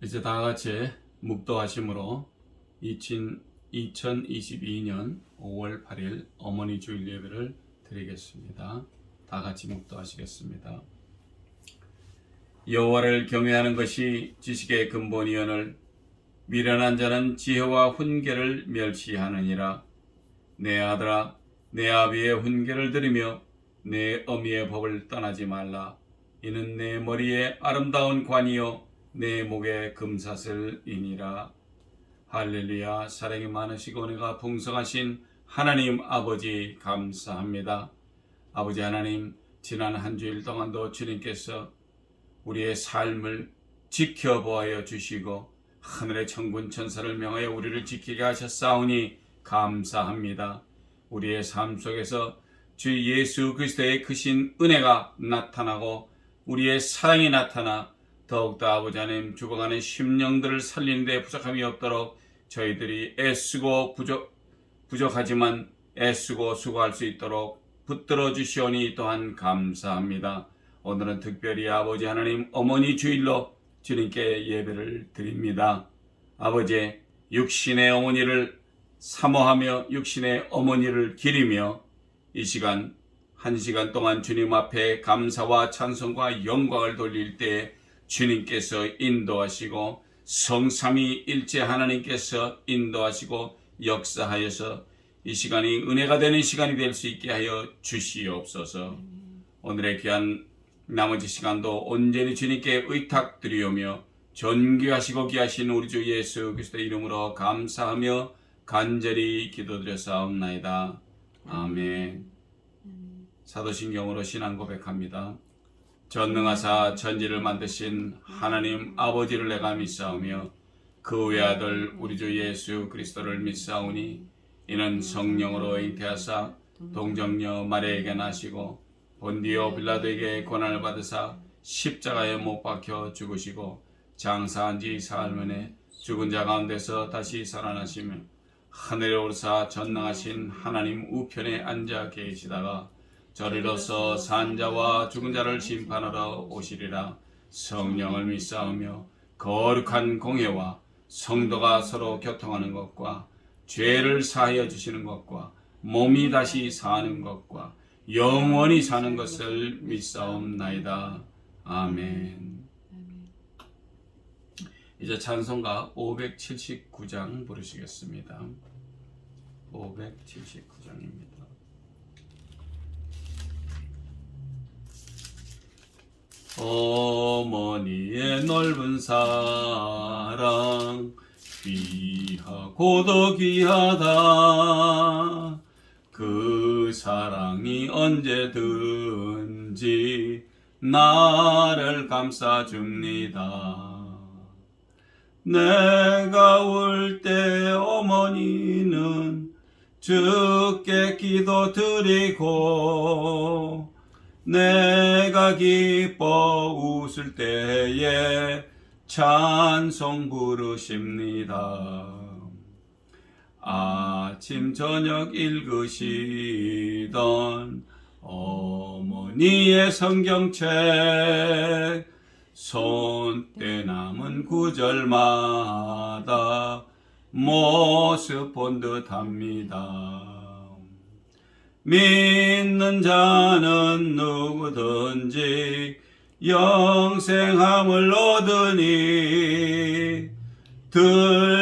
이제 다 같이 묵도하심으로 2022년 5월 8일 어머니 주일 예배를 드리겠습니다. 다 같이 묵도하시겠습니다. 여호와를 경외하는 것이 지식의 근본이오늘 미련한 자는 지혜와 훈계를 멸시하느니라. 내 아들아, 내 아비의 훈계를 들으며 내 어미의 법을 떠나지 말라. 이는 내 머리에 아름다운 관이요 내 목에 금사슬이니라. 할렐루야. 사랑이 많으시고 은혜가 풍성하신 하나님 아버지 감사합니다. 아버지 하나님, 지난 한 주일 동안도 주님께서 우리의 삶을 지켜보아 주시고 하늘의 천군 천사를 명하여 우리를 지키게 하셨사오니 감사합니다. 우리의 삶 속에서 주 예수 그리스도의 크신 은혜가 나타나고 우리의 사랑이 나타나 더욱더 아버지 하나님 죽어가는 심령들을 살리는 데 부족함이 없도록 저희들이 애쓰고 부족하지만 애쓰고 수고할 수 있도록 붙들어 주시오니 또한 감사합니다. 오늘은 특별히 아버지 하나님 어머니 주일로 주님께 예배를 드립니다. 아버지, 육신의 어머니를 사모하며 육신의 어머니를 기리며 이 시간 한 시간 동안 주님 앞에 감사와 찬송과 영광을 돌릴 때 주님께서 인도하시고 성삼위 일체 하나님께서 인도하시고 역사하여서 이 시간이 은혜가 되는 시간이 될 수 있게 하여 주시옵소서. 오늘의 귀한 나머지 시간도 온전히 주님께 의탁드리오며 존귀하시고 귀하신 우리 주 예수 그리스도의 이름으로 감사하며 간절히 기도드렸사옵나이다. 아멘. 사도신경으로 신앙 고백합니다. 전능하사 천지를 만드신 하나님 아버지를 내가 믿사오며 그 외아들 우리 주 예수 그리스도를 믿사오니 이는 성령으로 잉태하사 동정녀 마리아에게 나시고 본디오 빌라도에게 고난을 받으사 십자가에 못 박혀 죽으시고 장사한 지 사흘 만에 죽은 자 가운데서 다시 살아나시며 하늘에 오르사 전능하신 하나님 우편에 앉아 계시다가 저리로서 산 자와 죽은 자를 심판하러 오시리라. 성령을 믿사오며 거룩한 공회와 성도가 서로 교통하는 것과 죄를 사하여 주시는 것과 몸이 다시 사는 것과 영원히 사는 것을 믿사옵나이다. 아멘. 이제 찬송가 579장 부르시겠습니다. 579장입니다. 어머니의 넓은 사랑 귀하고도 귀하다. 그 사랑이 언제든지 나를 감싸줍니다. 내가 울 때 어머니는 주께 기도드리고 내가 기뻐 웃을 때에 찬송 부르십니다. 아침 저녁 읽으시던 어머니의 성경책 손때 남은 구절마다 모습 본 듯합니다. 믿는 자는 누구든지 영생함을 얻으니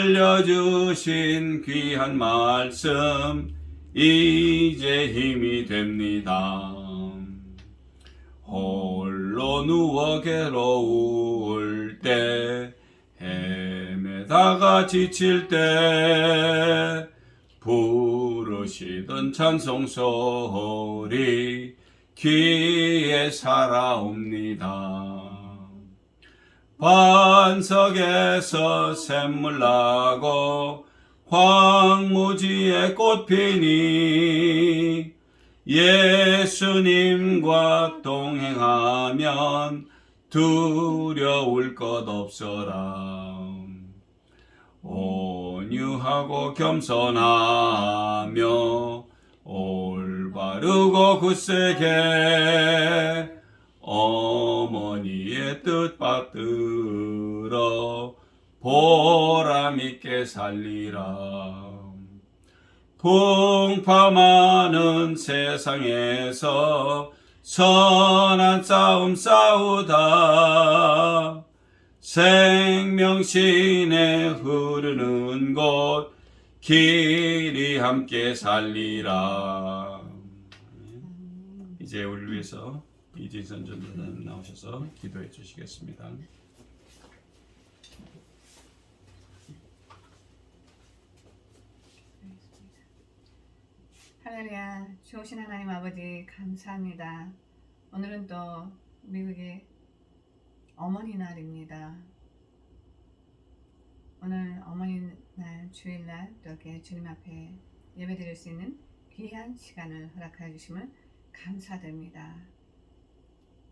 들려주신 귀한 말씀 이제 힘이 됩니다. 홀로 누워 괴로울 때 헤매다가 지칠 때 부르시던 찬송소리 귀에 살아옵니다. 반석에서 샘물 나고 황무지에 꽃 피니 예수님과 동행하면 두려울 것 없어라. 온유하고 겸손하며 올바르고 굳세게 어머니의 뜻 받들어 보람있게 살리라. 풍파많은 세상에서 선한 싸움 싸우다 생명신에 흐르는 곳 길이 함께 살리라. 이제 우리를 위해서 이진선 전도사님 나오셔서 기도해 주시겠습니다. 할렐루야. 좋으신 하나님 아버지 감사합니다. 오늘은 또 미국의 어머니 날입니다. 오늘 어머니 날 주일날 또 이렇게 주님 앞에 예배드릴 수 있는 귀한 시간을 허락하여 주심을 감사드립니다.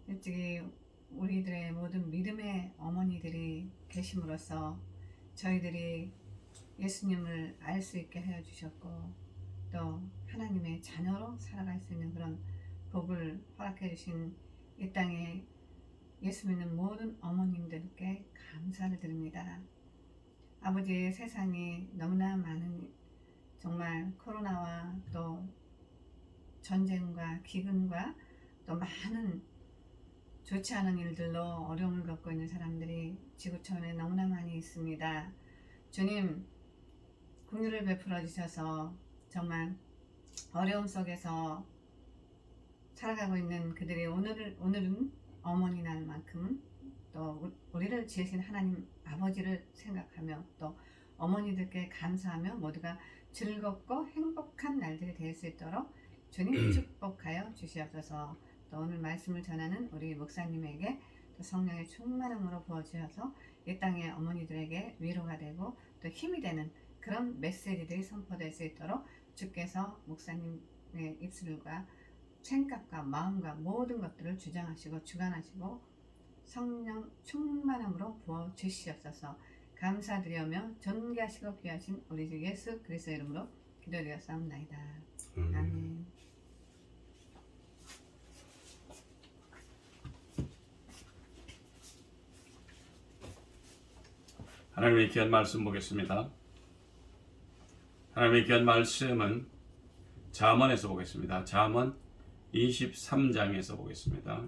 일찍이 우리들의 모든 믿음의 어머니들이 계심으로써 저희들이 예수님을 알 수 있게 하여 주셨고 또 하나님의 자녀로 살아갈 수 있는 그런 복을 허락해 주신 이 땅에 예수 믿는 모든 어머님들께 감사를 드립니다. 아버지, 세상이 너무나 많은 정말 코로나와 또 전쟁과 기근과 또 많은 좋지 않은 일들로 어려움을 겪고 있는 사람들이 지구촌에 너무나 많이 있습니다. 주님, 긍휼을 베풀어 주셔서 정말 어려움 속에서 살아가고 있는 그들이 오늘은 어머니 날만큼은 또 우리를 지으신 하나님 아버지를 생각하며 또 어머니들께 감사하며 모두가 즐겁고 행복한 날들이 될 수 있도록 주님 축복하여 주시옵소서. 또 오늘 말씀을 전하는 우리 목사님에게 또 성령의 충만함으로 부어주셔서 이 땅의 어머니들에게 위로가 되고 또 힘이 되는 그런 메시지들이 선포될 수 있도록 주께서 목사님의 입술과 생각과 마음과 모든 것들을 주장하시고 주관하시고 성령 충만함으로 부어 주시옵소서. 감사드리며 존귀하시고 귀하신 우리 주 예수 그리스도 이름으로 기도드렸사옵나이다. 아멘. 하나님의 귀한 말씀 보겠습니다. 하나님의 귀한 말씀은 잠언에서 보겠습니다. 잠언 23장에서 보겠습니다.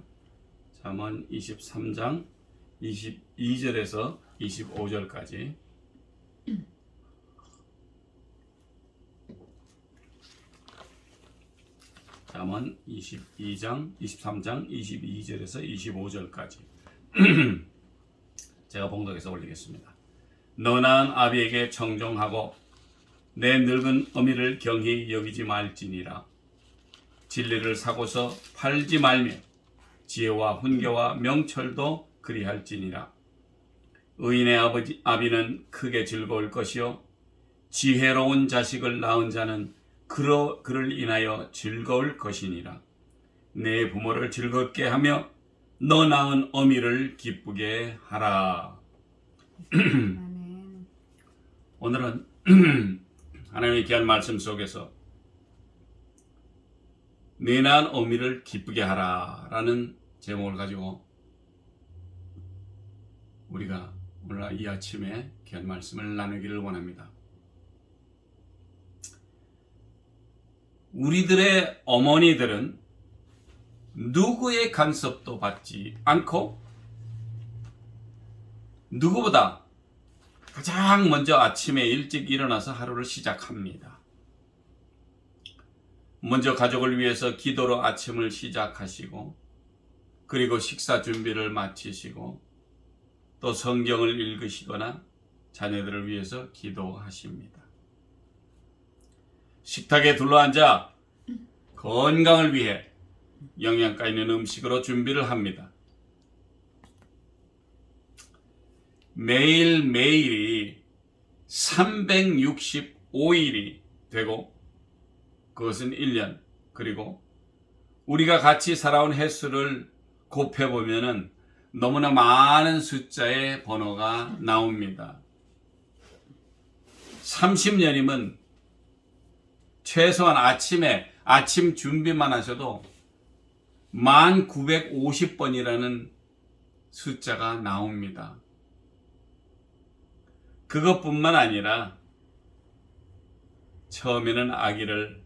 잠언 23장 22절에서 25절까지 잠언 23장 22절에서 25절까지 제가 봉독해서 올리겠습니다. 너나은 아비에게 청종하고 내 늙은 어미를 경히 여기지 말지니라. 진리를 사고서 팔지 말며 지혜와 훈계와 명철도 그리할지니라. 의인의 아비는 크게 즐거울 것이요 지혜로운 자식을 낳은 자는 그를 인하여 즐거울 것이니라. 내 부모를 즐겁게 하며 너 낳은 어미를 기쁘게 하라. 오늘은 하나님의 귀한 말씀 속에서 내 낳은 어미를 기쁘게 하라 라는 제목을 가지고 우리가 오늘 이 아침에 귀한 말씀을 나누기를 원합니다. 우리들의 어머니들은 누구의 간섭도 받지 않고 누구보다 가장 먼저 아침에 일찍 일어나서 하루를 시작합니다. 먼저 가족을 위해서 기도로 아침을 시작하시고 그리고 식사 준비를 마치시고 또 성경을 읽으시거나 자녀들을 위해서 기도하십니다. 식탁에 둘러앉아 건강을 위해 영양가 있는 음식으로 준비를 합니다. 매일매일이 365일이 되고 그것은 1년 그리고 우리가 같이 살아온 횟수를 곱해보면 너무나 많은 숫자의 번호가 나옵니다. 30년이면 최소한 아침 준비만 하셔도 1950번이라는 숫자가 나옵니다. 그것뿐만 아니라 처음에는 아기를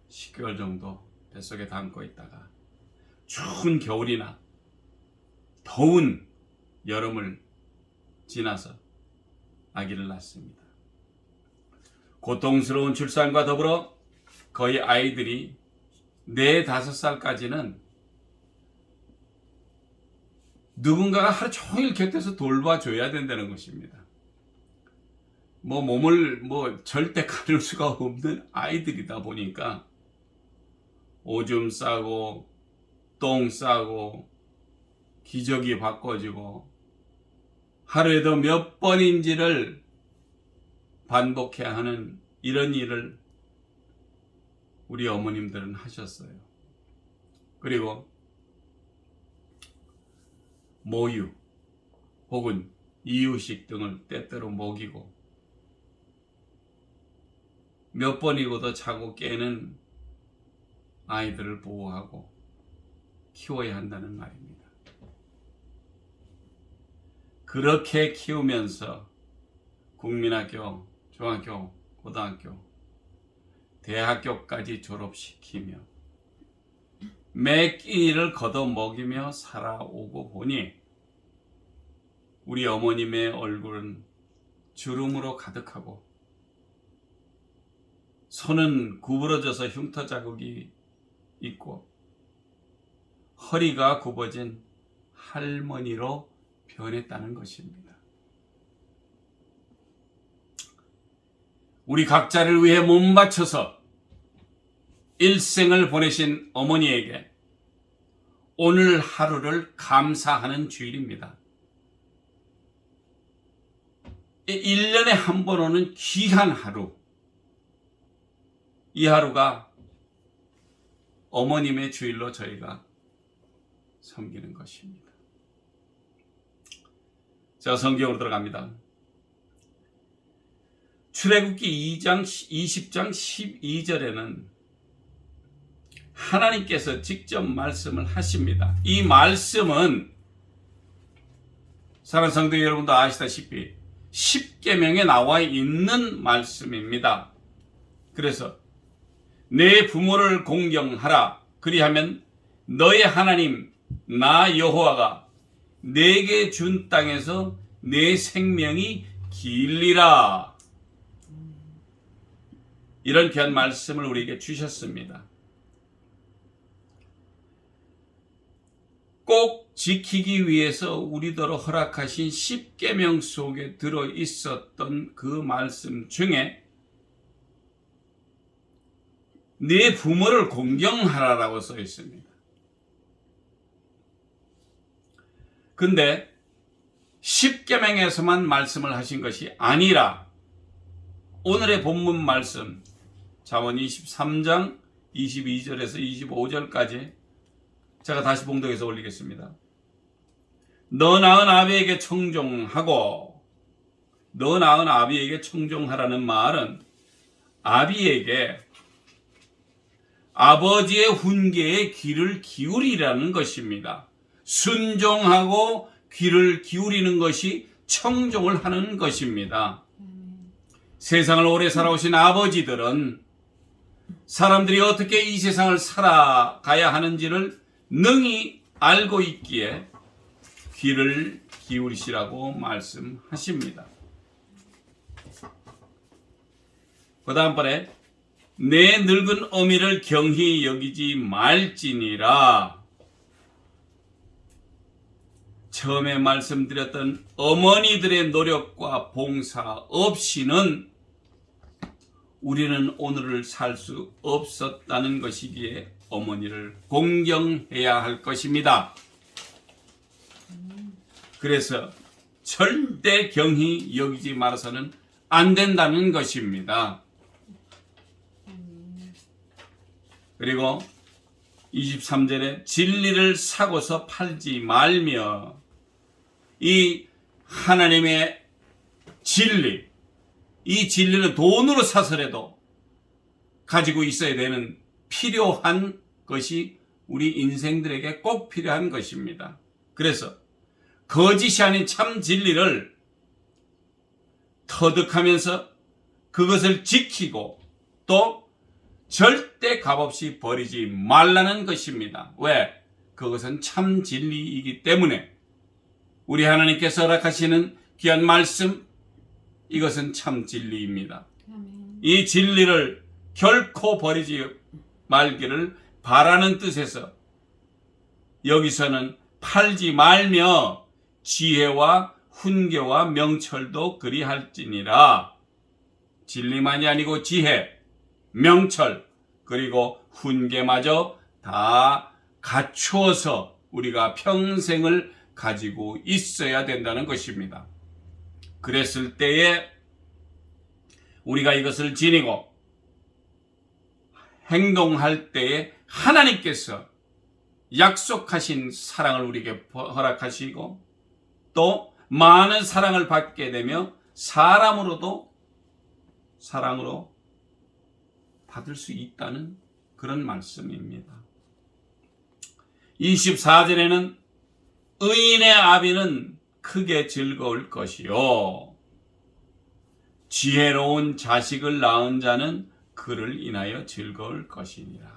10개월 정도 뱃속에 담고 있다가 추운 겨울이나 더운 여름을 지나서 아기를 낳습니다. 고통스러운 출산과 더불어 거의 아이들이 4-5살까지는 누군가가 하루 종일 곁에서 돌봐줘야 된다는 것입니다. 몸을 절대 가릴 수가 없는 아이들이다 보니까 오줌 싸고 똥 싸고 기저귀 바꿔주고 하루에도 몇 번인지를 반복해야 하는 이런 일을 우리 어머님들은 하셨어요. 그리고 모유 혹은 이유식 등을 때때로 먹이고 몇 번이고도 자고 깨는 아이들을 보호하고 키워야 한다는 말입니다. 그렇게 키우면서 국민학교, 중학교, 고등학교, 대학교까지 졸업시키며 매 끼니를 걷어먹이며 살아오고 보니 우리 어머님의 얼굴은 주름으로 가득하고 손은 구부러져서 흉터 자국이 있고 허리가 굽어진 할머니로 변했다는 것입니다. 우리 각자를 위해 몸 바쳐서 일생을 보내신 어머니에게 오늘 하루를 감사하는 주일입니다. 1년에 한 번 오는 귀한 하루. 이 하루가 어머님의 주일로 저희가 섬기는 것입니다. 자, 성경으로 들어갑니다. 출애굽기 20장 12절에는 하나님께서 직접 말씀을 하십니다. 이 말씀은 사랑하는 성도 여러분도 아시다시피 십계명에 나와 있는 말씀입니다. 그래서 내 부모를 공경하라. 그리하면 너의 하나님 나 여호와가 내게 준 땅에서 내 생명이 길리라. 이런 귀한 말씀을 우리에게 주셨습니다. 꼭 지키기 위해서 우리더러 허락하신 십계명 속에 들어 있었던 그 말씀 중에 네 부모를 공경하라라고 써 있습니다. 근데 십계명에서만 말씀을 하신 것이 아니라 오늘의 본문 말씀 잠언 23장 22절에서 25절까지 제가 다시 봉독해서 올리겠습니다. 너 낳은 아비에게 청종하고, 너 낳은 아비에게 청종하라는 말은 아비에게 아버지의 훈계에 귀를 기울이라는 것입니다. 순종하고 귀를 기울이는 것이 청종을 하는 것입니다. 세상을 오래 살아오신 아버지들은 사람들이 어떻게 이 세상을 살아가야 하는지를 능히 알고 있기에 귀를 기울이시라고 말씀하십니다. 그 다음번에 내 늙은 어미를 경히 여기지 말지니라. 처음에 말씀드렸던 어머니들의 노력과 봉사 없이는 우리는 오늘을 살 수 없었다는 것이기에 어머니를 공경해야 할 것입니다. 그래서 절대 경히 여기지 말아서는 안 된다는 것입니다. 그리고 23절에 진리를 사고서 팔지 말며, 이 하나님의 진리, 이 진리는 돈으로 사서라도 가지고 있어야 되는 필요한 것이 우리 인생들에게 꼭 필요한 것입니다. 그래서 거짓이 아닌 참 진리를 터득하면서 그것을 지키고 또 절대 값없이 버리지 말라는 것입니다. 왜? 그것은 참 진리이기 때문에. 우리 하나님께서 허락하시는 귀한 말씀, 이것은 참 진리입니다. 아멘. 이 진리를 결코 버리지 말기를 바라는 뜻에서 여기서는 팔지 말며 지혜와 훈계와 명철도 그리할지니라. 진리만이 아니고 지혜, 명철, 그리고 훈계마저 다 갖추어서 우리가 평생을 가지고 있어야 된다는 것입니다. 그랬을 때에 우리가 이것을 지니고 행동할 때에 하나님께서 약속하신 사랑을 우리에게 허락하시고 또 많은 사랑을 받게 되며 사람으로도 사랑으로 받을 수 있다는 그런 말씀입니다. 24절에는 의인의 아비는 크게 즐거울 것이요 지혜로운 자식을 낳은 자는 그를 인하여 즐거울 것이니라.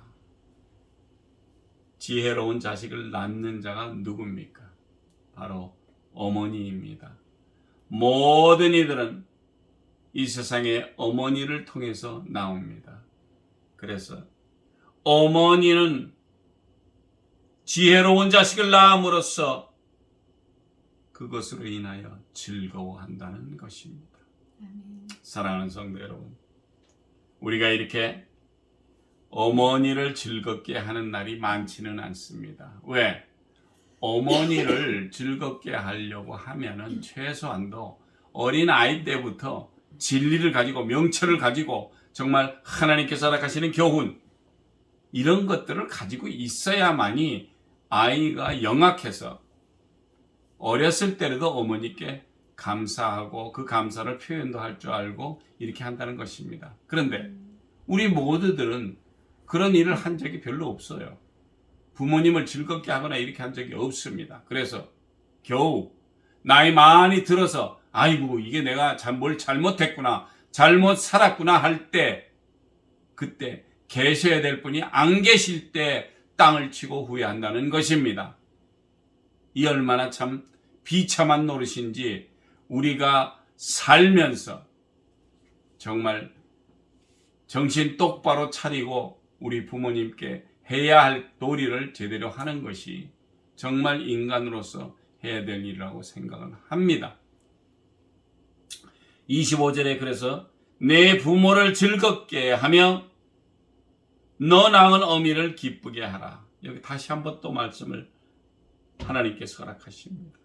지혜로운 자식을 낳는 자가 누굽니까? 바로 어머니입니다. 모든 이들은 이 세상에 어머니를 통해서 나옵니다. 그래서 어머니는 지혜로운 자식을 낳음으로써 그것으로 인하여 즐거워한다는 것입니다. 아멘. 사랑하는 성도 여러분, 우리가 이렇게 어머니를 즐겁게 하는 날이 많지는 않습니다. 왜? 어머니를 즐겁게 하려고 하면은 최소한도 어린 아이 때부터 진리를 가지고 명철을 가지고 정말 하나님께서 허락하시는 교훈, 이런 것들을 가지고 있어야만이 아이가 영악해서 어렸을 때라도 어머니께 감사하고 그 감사를 표현도 할 줄 알고 이렇게 한다는 것입니다. 그런데 우리 모두들은 그런 일을 한 적이 별로 없어요. 부모님을 즐겁게 하거나 이렇게 한 적이 없습니다. 그래서 겨우 나이 많이 들어서 아이고 이게 내가 뭘 잘못했구나, 잘못 살았구나 할 때, 그때 계셔야 될 분이 안 계실 때 땅을 치고 후회한다는 것입니다. 이 얼마나 참 비참한 노릇인지 우리가 살면서 정말 정신 똑바로 차리고 우리 부모님께 해야 할 도리를 제대로 하는 것이 정말 인간으로서 해야 될 일이라고 생각을 합니다. 25절에 그래서 내 부모를 즐겁게 하며 너 낳은 어미를 기쁘게 하라. 여기 다시 한번 또 말씀을 하나님께서 허락하십니다.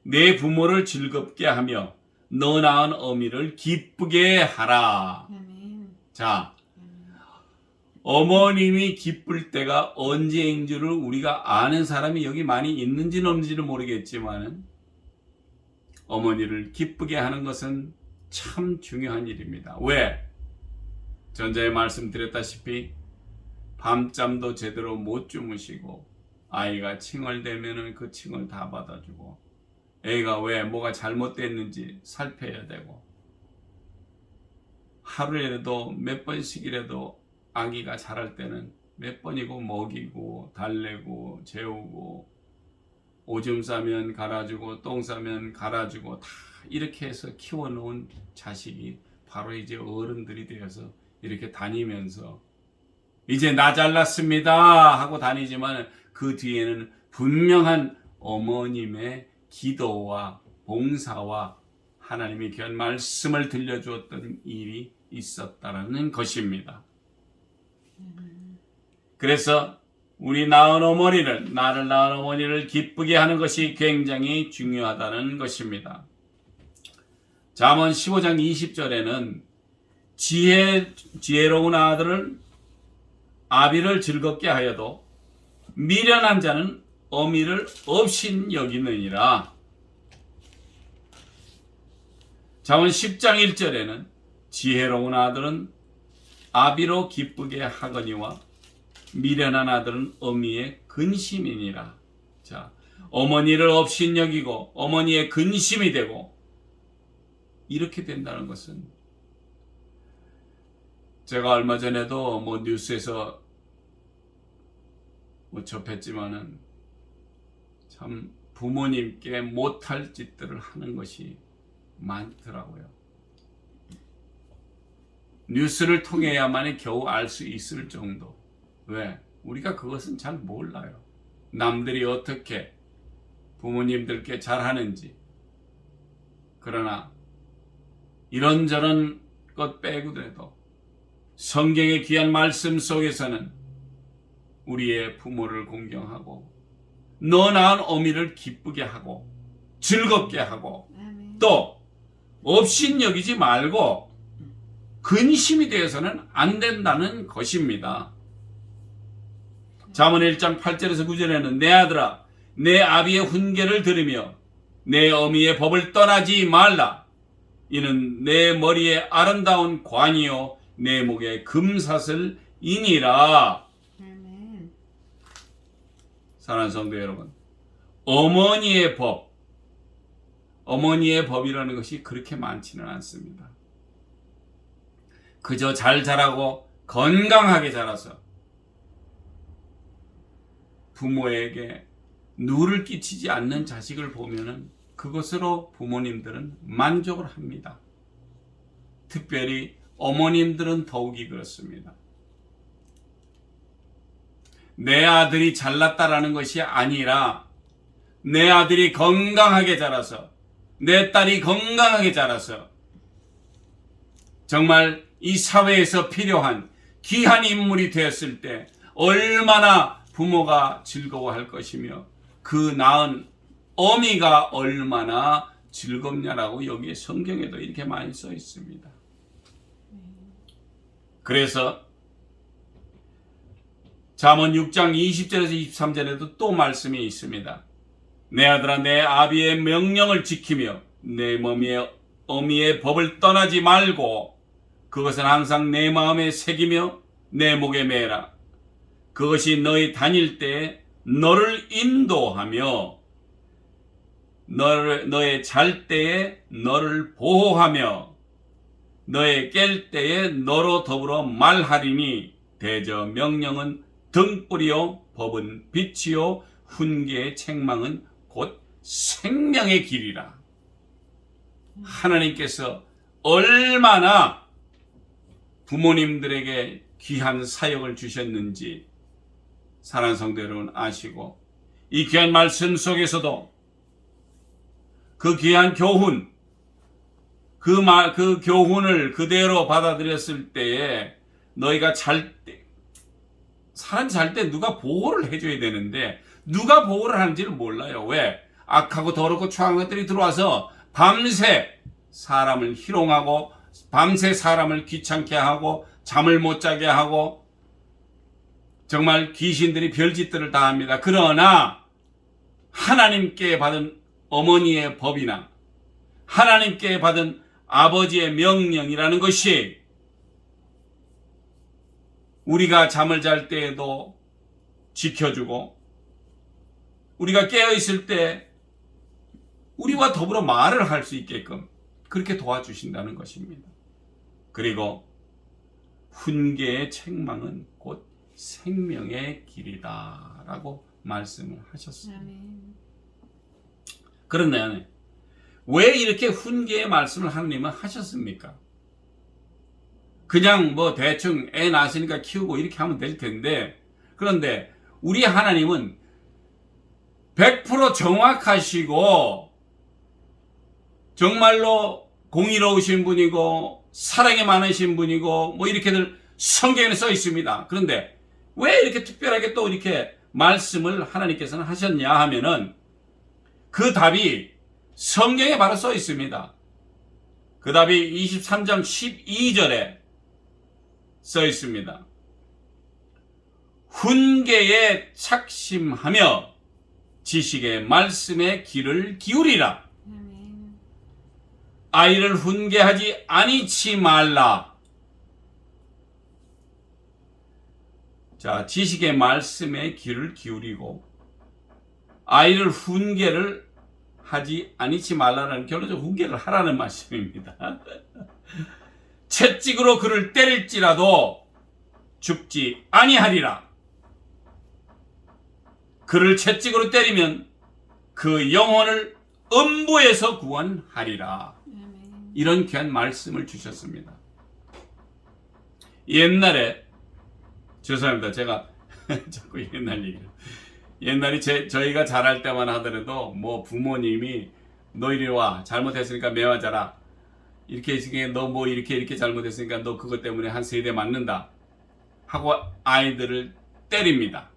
내 부모를 즐겁게 하며 너 낳은 어미를 기쁘게 하라. 아멘. 자, 어머님이 기쁠 때가 언제인 줄을 우리가 아는 사람이 여기 많이 있는지는 없는지는 모르겠지만 어머니를 기쁘게 하는 것은 참 중요한 일입니다. 왜? 전자에 말씀드렸다시피 밤잠도 제대로 못 주무시고 아이가 칭얼대면은 그 칭얼 다 받아주고 애가 왜 뭐가 잘못됐는지 살펴야 되고 하루에라도 몇 번씩이라도 아기가 자랄 때는 몇 번이고 먹이고 달래고 재우고 오줌 싸면 갈아주고 똥 싸면 갈아주고 다 이렇게 해서 키워놓은 자식이 바로 이제 어른들이 되어서 이렇게 다니면서 이제 나 잘났습니다 하고 다니지만 그 뒤에는 분명한 어머님의 기도와 봉사와 하나님의 귀한 말씀을 들려주었던 일이 있었다라는 것입니다. 그래서 우리 낳은 어머니를, 나를 낳은 어머니를 기쁘게 하는 것이 굉장히 중요하다는 것입니다. 잠언 15장 20절에는 지혜로운 아들을 아비를 즐겁게 하여도 미련한 자는 어미를 업신 여기느니라. 잠언 10장 1절에는 지혜로운 아들은 아비로 기쁘게 하거니와 미련한 아들은 어미의 근심이니라. 자, 어머니를 업신 여기고 어머니의 근심이 되고 이렇게 된다는 것은, 제가 얼마 전에도 뭐 뉴스에서 뭐 접했지만은 참 부모님께 못할 짓들을 하는 것이 많더라고요. 뉴스를 통해야만이 겨우 알 수 있을 정도. 왜? 우리가 그것은 잘 몰라요. 남들이 어떻게 부모님들께 잘하는지. 그러나 이런저런 것 빼고도 성경의 귀한 말씀 속에서는 우리의 부모를 공경하고 너 낳은 어미를 기쁘게 하고 즐겁게 하고 또 업신여기지 말고 근심이 되어서는 안 된다는 것입니다. 잠언 1장 8절에서 9절에는 내 아들아 내 아비의 훈계를 들으며 내 어미의 법을 떠나지 말라. 이는 내 머리에 아름다운 관이요 내 목에 금사슬이니라. 사랑하는 성도 여러분, 어머니의 법이라는 것이 그렇게 많지는 않습니다. 그저 잘 자라고 건강하게 자라서 부모에게 누를 끼치지 않는 자식을 보면은 그것으로 부모님들은 만족을 합니다. 특별히 어머님들은 더욱이 그렇습니다. 내 아들이 잘났다라는 것이 아니라 내 아들이 건강하게 자라서 내 딸이 건강하게 자라서 정말 이 사회에서 필요한 귀한 인물이 되었을 때 얼마나 부모가 즐거워할 것이며 그 낳은 어미가 얼마나 즐겁냐라고 여기에 성경에도 이렇게 많이 써 있습니다. 그래서 잠언 6장 20절에서 23절에도 또 말씀이 있습니다. 내 아들아 내 아비의 명령을 지키며 내 어미의 법을 떠나지 말고 그것은 항상 내 마음에 새기며 내 목에 매라. 그것이 너희 다닐 때에 너를 인도하며 너의 잘 때에 너를 보호하며 너의 깰 때에 너로 더불어 말하리니 대저 명령은 등불이요 법은 빛이요 훈계의 책망은 곧 생명의 길이라. 하나님께서 얼마나 부모님들에게 귀한 사역을 주셨는지 사랑하는 성도 여러분 아시고 이 귀한 말씀 속에서도 그 귀한 교훈 그 교훈을 그대로 받아들였을 때에 너희가 사람 잘 때 누가 보호를 해줘야 되는데 누가 보호를 하는지를 몰라요. 왜? 악하고 더럽고 추한 것들이 들어와서 밤새 사람을 희롱하고 밤새 사람을 귀찮게 하고 잠을 못 자게 하고 정말 귀신들이 별짓들을 다 합니다. 그러나 하나님께 받은 어머니의 법이나 하나님께 받은 아버지의 명령이라는 것이 우리가 잠을 잘 때에도 지켜주고 우리가 깨어있을 때 우리와 더불어 말을 할 수 있게끔 그렇게 도와주신다는 것입니다. 그리고 훈계의 책망은 곧 생명의 길이다 라고 말씀을 하셨습니다. 그런데 왜 이렇게 훈계의 말씀을 하나님은 하셨습니까? 그냥 뭐 대충 애 낳았으니까 키우고 이렇게 하면 될 텐데 그런데 우리 하나님은 100% 정확하시고 정말로 공의로우신 분이고 사랑이 많으신 분이고 뭐 이렇게들 성경에 써 있습니다. 그런데 왜 이렇게 특별하게 또 이렇게 말씀을 하나님께서는 하셨냐 하면은 그 답이 성경에 바로 써 있습니다. 그 답이 23장 12절에 써 있습니다. 훈계에 착심하며 지식의 말씀에 귀를 기울이라. 아이를 훈계하지 아니치 말라. 자, 지식의 말씀에 귀를 기울이고 아이를 훈계를 하지 아니치 말라는 결론적 훈계를 하라는 말씀입니다. 채찍으로 그를 때릴지라도 죽지 아니하리라. 그를 채찍으로 때리면 그 영혼을 음부에서 구원하리라. 이런 귀한 말씀을 주셨습니다. 옛날에 죄송합니다. 제가 자꾸 옛날 얘기를. 옛날에 저희가 자랄 때만 하더라도 뭐 부모님이 너 이리 와 잘못했으니까 매화자라 이렇게 했으니까 너 뭐 이렇게 잘못했으니까 너 그것 때문에 한 3대 맞는다 하고 아이들을 때립니다.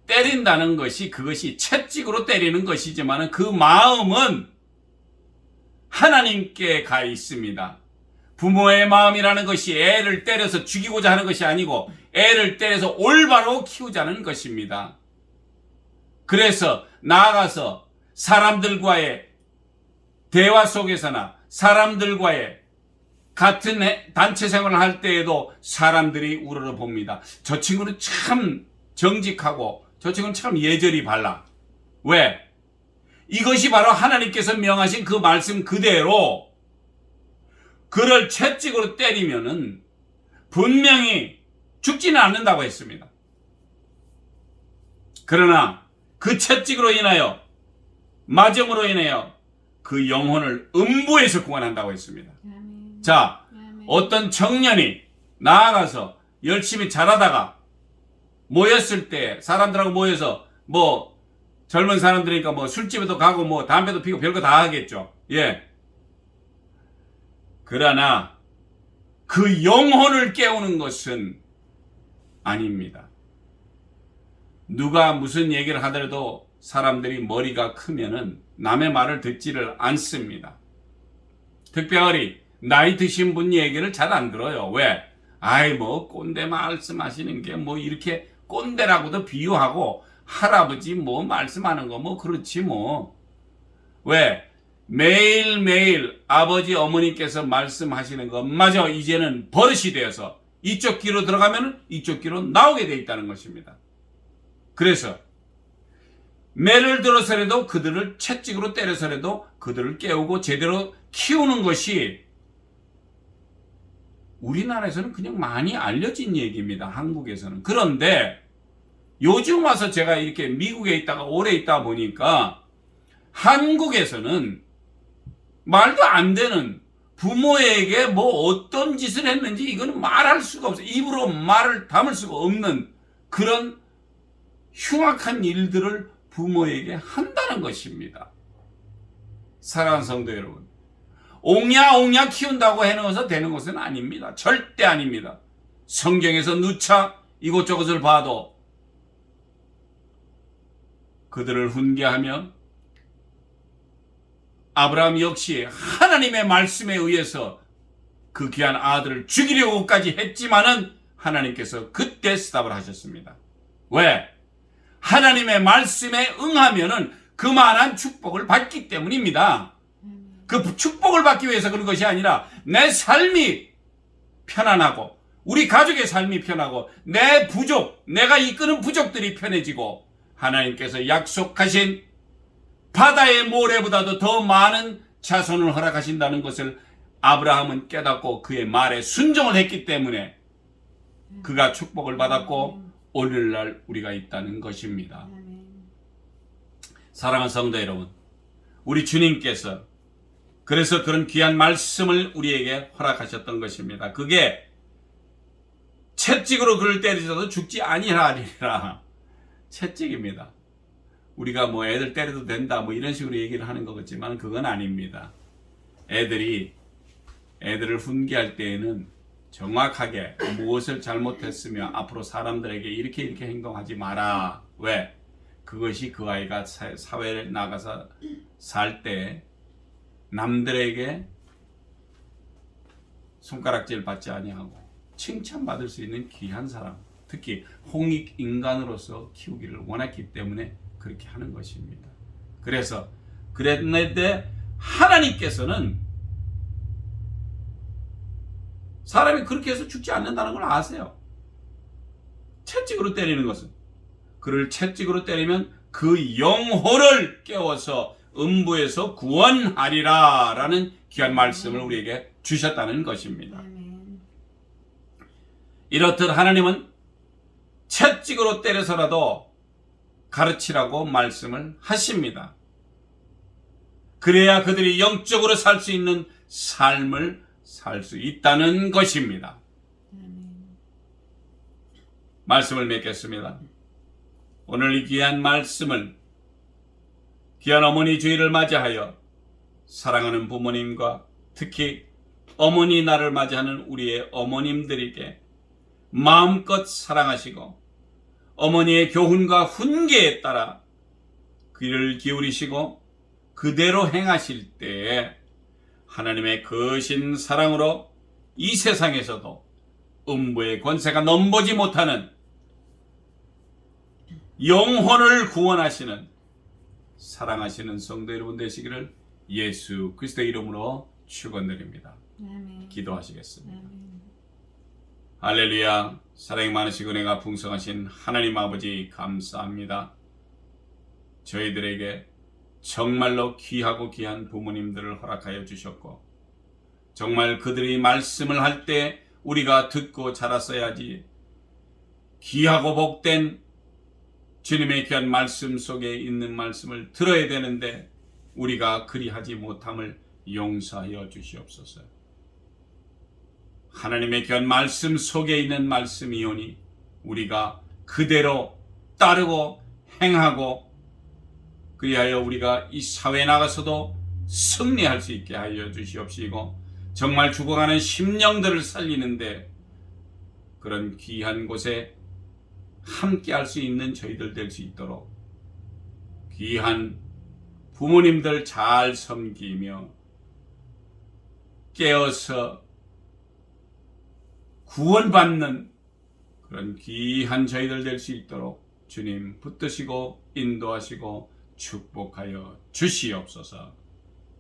때린다는 것이 그것이 채찍으로 때리는 것이지만 그 마음은 하나님께 가 있습니다. 부모의 마음이라는 것이 애를 때려서 죽이고자 하는 것이 아니고 애를 때려서 올바로 키우자는 것입니다. 그래서 나아가서 사람들과의 대화 속에서나 사람들과의 같은 단체 생활을 할 때에도 사람들이 우러러봅니다. 저 친구는 참 정직하고 저 친구는 참 예절이 발라. 왜? 이것이 바로 하나님께서 명하신 그 말씀 그대로 그를 채찍으로 때리면은 분명히 죽지는 않는다고 했습니다. 그러나 그 채찍으로 인하여 마정으로 인하여 그 영혼을 음부에서 구원한다고 했습니다. 자, 어떤 청년이 나아가서 열심히 잘하다가 모였을 때 사람들하고 모여서 뭐 젊은 사람들이니까 뭐 술집에도 가고 뭐 담배도 피고 별거 다 하겠죠. 예. 그러나 그 영혼을 깨우는 것은 아닙니다. 누가 무슨 얘기를 하더라도 사람들이 머리가 크면은 남의 말을 듣지를 않습니다. 특별히 나이 드신 분 얘기를 잘 안 들어요. 왜? 아이 뭐 꼰대 말씀하시는 게 뭐 이렇게 꼰대라고도 비유하고 할아버지 뭐 말씀하는 거 뭐 그렇지 뭐. 왜? 매일매일 아버지 어머니께서 말씀하시는 것마저 이제는 버릇이 되어서 이쪽 귀로 들어가면 이쪽 귀로 나오게 돼 있다는 것입니다. 그래서 매를 들어서라도 그들을 채찍으로 때려서라도 그들을 깨우고 제대로 키우는 것이 우리나라에서는 그냥 많이 알려진 얘기입니다. 한국에서는. 그런데 요즘 와서 제가 이렇게 미국에 있다가 오래 있다 보니까 한국에서는 말도 안 되는 부모에게 뭐 어떤 짓을 했는지 이거는 말할 수가 없어요. 입으로 말을 담을 수가 없는 그런 흉악한 일들을 부모에게 한다는 것입니다. 사랑하는 성도 여러분, 옹야옹야 키운다고 해놓아서 되는 것은 아닙니다. 절대 아닙니다. 성경에서 누차 이곳저곳을 봐도 그들을 훈계하며 아브라함 역시 하나님의 말씀에 의해서 그 귀한 아들을 죽이려고까지 했지만은 하나님께서 그때 스탑을 하셨습니다. 왜? 하나님의 말씀에 응하면은 그만한 축복을 받기 때문입니다. 그 축복을 받기 위해서 그런 것이 아니라 내 삶이 편안하고 우리 가족의 삶이 편하고 내 부족, 내가 이끄는 부족들이 편해지고 하나님께서 약속하신 바다의 모래보다도 더 많은 자손을 허락하신다는 것을 아브라함은 깨닫고 그의 말에 순종을 했기 때문에 그가 축복을 받았고 오늘날 우리가 있다는 것입니다. 사랑하는 성도 여러분, 우리 주님께서 그래서 그런 귀한 말씀을 우리에게 허락하셨던 것입니다. 그게 채찍으로 그를 때리셔도 죽지 아니하리라. 채찍입니다. 우리가 뭐 애들 때려도 된다 뭐 이런 식으로 얘기를 하는 것 같지만 그건 아닙니다. 애들을 훈계할 때에는 정확하게 무엇을 잘못했으며 앞으로 사람들에게 이렇게 행동하지 마라. 왜? 그것이 그 아이가 사회에 나가서 살 때 남들에게 손가락질 받지 아니하고 칭찬받을 수 있는 귀한 사람, 특히 홍익 인간으로서 키우기를 원했기 때문에 그렇게 하는 것입니다. 그래서 그랬는데 하나님께서는 사람이 그렇게 해서 죽지 않는다는 걸 아세요. 채찍으로 때리는 것은 그를 채찍으로 때리면 그 영혼을 깨워서 음부에서 구원하리라 라는 귀한 말씀을 우리에게 주셨다는 것입니다. 아멘. 이렇듯 하나님은 채찍으로 때려서라도 가르치라고 말씀을 하십니다. 그래야 그들이 영적으로 살 수 있는 삶을 살 수 있다는 것입니다. 아멘. 말씀을 맺겠습니다. 오늘 이 귀한 말씀을 귀한 어머니 주일을 맞이하여 사랑하는 부모님과 특히 어머니 날을 맞이하는 우리의 어머님들에게 마음껏 사랑하시고 어머니의 교훈과 훈계에 따라 귀를 기울이시고 그대로 행하실 때에 하나님의 거신 사랑으로 이 세상에서도 음부의 권세가 넘보지 못하는 영혼을 구원하시는 사랑하시는 성도 여러분 되시기를 예수 그리스도의 이름으로 축원드립니다. 아멘. 기도하시겠습니다. 아멘. 할렐루야. 사랑이 많으시고 은혜가 풍성하신 하나님 아버지 감사합니다. 저희들에게 정말로 귀하고 귀한 부모님들을 허락하여 주셨고 정말 그들이 말씀을 할 때 우리가 듣고 자랐어야지 귀하고 복된 주님의 귀한 말씀 속에 있는 말씀을 들어야 되는데 우리가 그리하지 못함을 용서하여 주시옵소서. 하나님의 귀한 말씀 속에 있는 말씀이오니 우리가 그대로 따르고 행하고 그리하여 우리가 이 사회에 나가서도 승리할 수 있게 하여 주시옵시고 정말 죽어가는 심령들을 살리는데 그런 귀한 곳에 함께 할 수 있는 저희들 될 수 있도록 귀한 부모님들 잘 섬기며 깨어서 구원받는 그런 귀한 저희들 될 수 있도록 주님 붙드시고 인도하시고 축복하여 주시옵소서.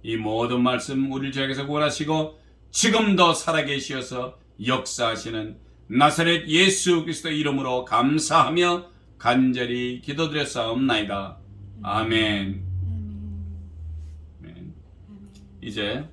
이 모든 말씀 우리를 저에게서 구원하시고 지금도 살아계시어서 역사하시는 나사렛 예수 그리스도의 이름으로 감사하며 간절히 기도드렸사옵나이다. 아멘. 아멘. 이제